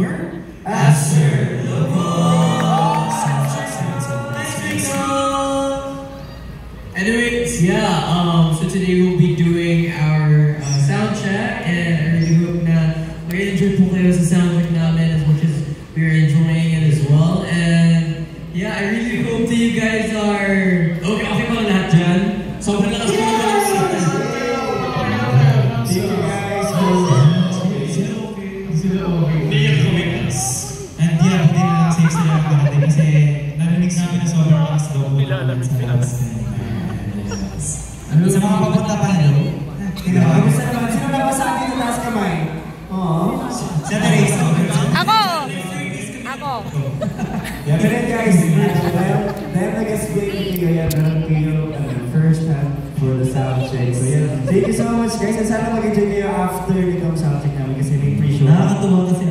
your After the Ball. Anyways, yeah, so today we'll be doing our sound check, and I really hope na mag-enjoy po kayo sa sound check namin as much as we're enjoying it as well. And yeah, I really hope that you guys are okay. Okay ba lahat dyan? Sobrang lakas po naman. Thank you guys. Hindi yung comments. And yeah, hindi na lang safe sila natin kasi narinig namin na sobrang lakas daw po sa lakas. Ano sa mga papunta pa, hello? Kamusta naman? Sino na ba sa akin yung taas kamay? Oo. Sa Teresa. Ako! Yeah, pero guys, dahil nag-explain ko kayo yan, meron kayo first hand for the sound check. So yeah, thank you so much guys, and sana mag-enjoy kayo after nitong sound check namin kasi may pre-show. Nakakatuwa kasi